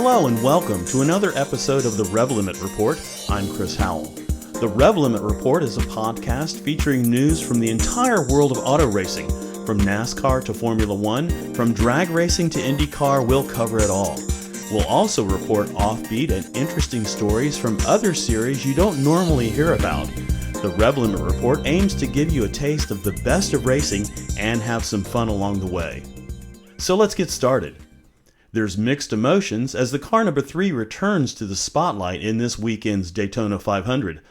Hello and welcome to another episode of the Rev Limit Report. I'm Chris Howell. The Rev Limit Report is a podcast featuring news from the entire world of auto racing. From NASCAR to Formula One, from drag racing to IndyCar, we'll cover it all. We'll also report offbeat and interesting stories from other series you don't normally hear about. The Rev Limit Report aims to give you a taste of the best of racing and have some fun along the way. So let's get started. There's mixed emotions as the car number 3 returns to the spotlight in this weekend's Daytona 500.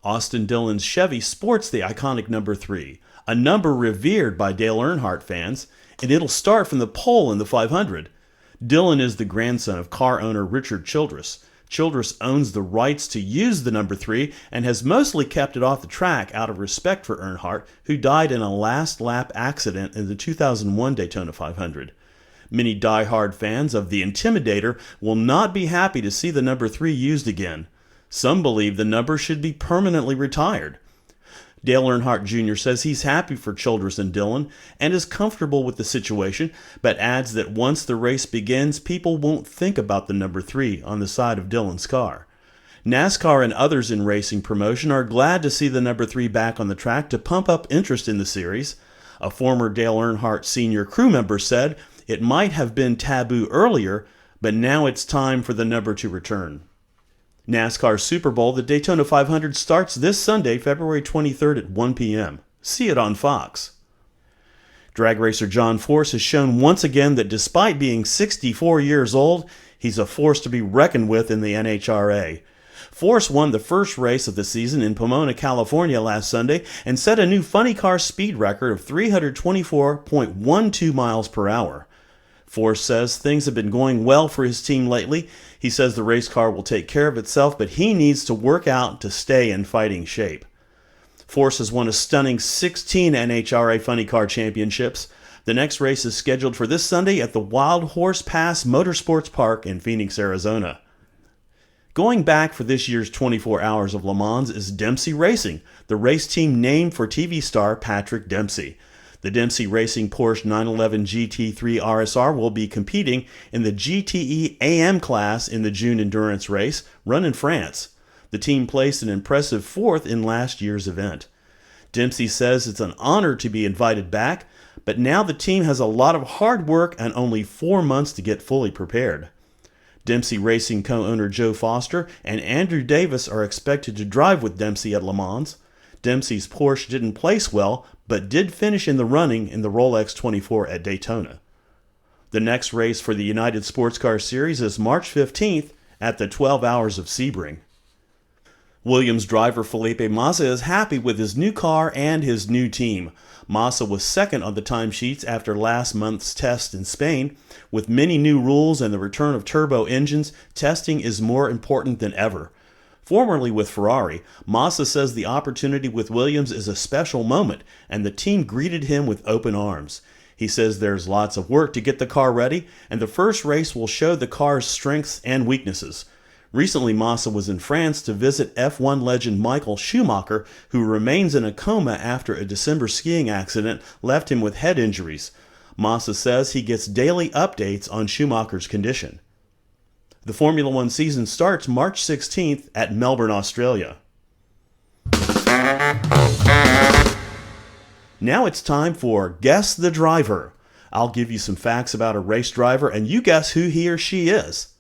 Austin Dillon's Chevy sports the iconic number 3, a number revered by Dale Earnhardt fans, and it'll start from the pole in the 500. Dillon is the grandson of car owner Richard Childress. Childress owns the rights to use the number 3 and has mostly kept it off the track out of respect for Earnhardt, who died in a last-lap accident in the 2001 Daytona 500. Many die-hard fans of the Intimidator will not be happy to see the number 3 used again. Some believe the number should be permanently retired. Dale Earnhardt Jr. says he's happy for Childress and Dillon and is comfortable with the situation, but adds that once the race begins, people won't think about the number 3 on the side of Dillon's car. NASCAR and others in racing promotion are glad to see the number 3 back on the track to pump up interest in the series. A former Dale Earnhardt Sr. crew member said, "It might have been taboo earlier, but now it's time for the number to return." NASCAR Super Bowl, the Daytona 500, starts this Sunday, February 23rd at 1 p.m. See it on Fox. Drag racer John Force has shown once again that despite being 64 years old, he's a force to be reckoned with in the NHRA. Force won the first race of the season in Pomona, California last Sunday and set a new funny car speed record of 324.12 miles per hour. Force says things have been going well for his team lately. He says the race car will take care of itself, but he needs to work out to stay in fighting shape. Force has won a stunning 16 NHRA Funny Car Championships. The next race is scheduled for this Sunday at the Wild Horse Pass Motorsports Park in Phoenix, Arizona. Going back for this year's 24 Hours of Le Mans is Dempsey Racing, the race team named for TV star Patrick Dempsey. The Dempsey Racing Porsche 911 GT3 RSR will be competing in the GTE AM class in the June endurance race, run in France. The team placed an impressive 4th in last year's event. Dempsey says it's an honor to be invited back, but now the team has a lot of hard work and only 4 months to get fully prepared. Dempsey Racing co-owner Joe Foster and Andrew Davis are expected to drive with Dempsey at Le Mans. Dempsey's Porsche didn't place well, but did finish in the running in the Rolex 24 at Daytona. The next race for the United Sports Car Series is March 15th at the 12 Hours of Sebring. Williams driver Filipe Massa is happy with his new car and his new team. Massa was second on the timesheets after last month's test in Spain. With many new rules and the return of turbo engines, testing is more important than ever. Formerly with Ferrari, Massa says the opportunity with Williams is a special moment, and the team greeted him with open arms. He says there's lots of work to get the car ready, and the first race will show the car's strengths and weaknesses. Recently, Massa was in France to visit F1 legend Michael Schumacher, who remains in a coma after a December skiing accident left him with head injuries. Massa says he gets daily updates on Schumacher's condition. The Formula One season starts March 16th at Melbourne, Australia. Now it's time for Guess the Driver. I'll give you some facts about a race driver and you guess who he or she is.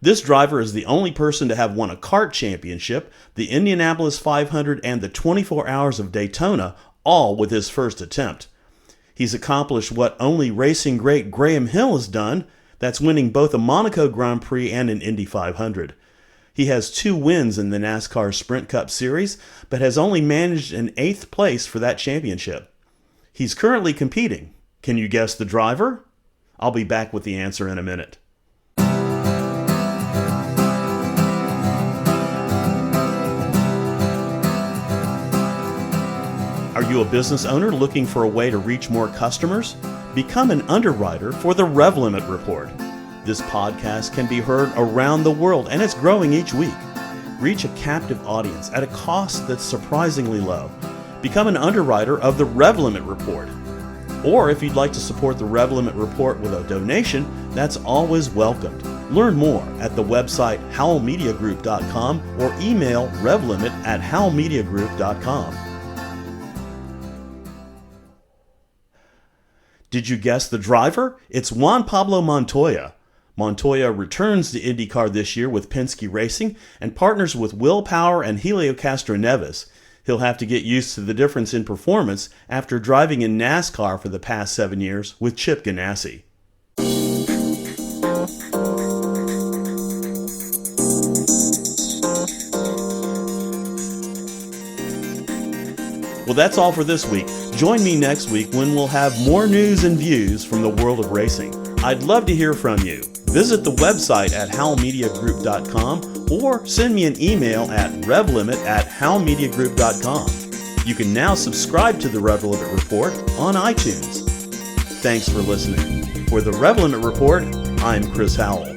This driver is the only person to have won a kart championship, the Indianapolis 500, and the 24 Hours of Daytona, all with his first attempt. He's accomplished what only racing great Graham Hill has done. That's winning both a Monaco Grand Prix and an Indy 500. He has 2 wins in the NASCAR Sprint Cup Series, but has only managed an 8th place for that championship. He's currently competing. Can you guess the driver? I'll be back with the answer in a minute. Are you a business owner looking for a way to reach more customers? Become an underwriter for the Rev Limit Report. This podcast can be heard around the world and it's growing each week. Reach a captive audience at a cost that's surprisingly low. Become an underwriter of the Rev Limit Report. Or if you'd like to support the Rev Limit Report with a donation, that's always welcomed. Learn more at the website howlmediagroup.com or email revlimit@howlmediagroup.com. Did you guess the driver? It's Juan Pablo Montoya. Montoya returns to IndyCar this year with Penske Racing and partners with Will Power and Helio Castroneves. He'll have to get used to the difference in performance after driving in NASCAR for the past 7 years with Chip Ganassi. Well, that's all for this week. Join me next week when we'll have more news and views from the world of racing. I'd love to hear from you. Visit the website at howlmediagroup.com or send me an email at revlimit@howlmediagroup.com. You can now subscribe to the Rev Limit Report on iTunes. Thanks for listening. For the Rev Limit Report, I'm Chris Howell.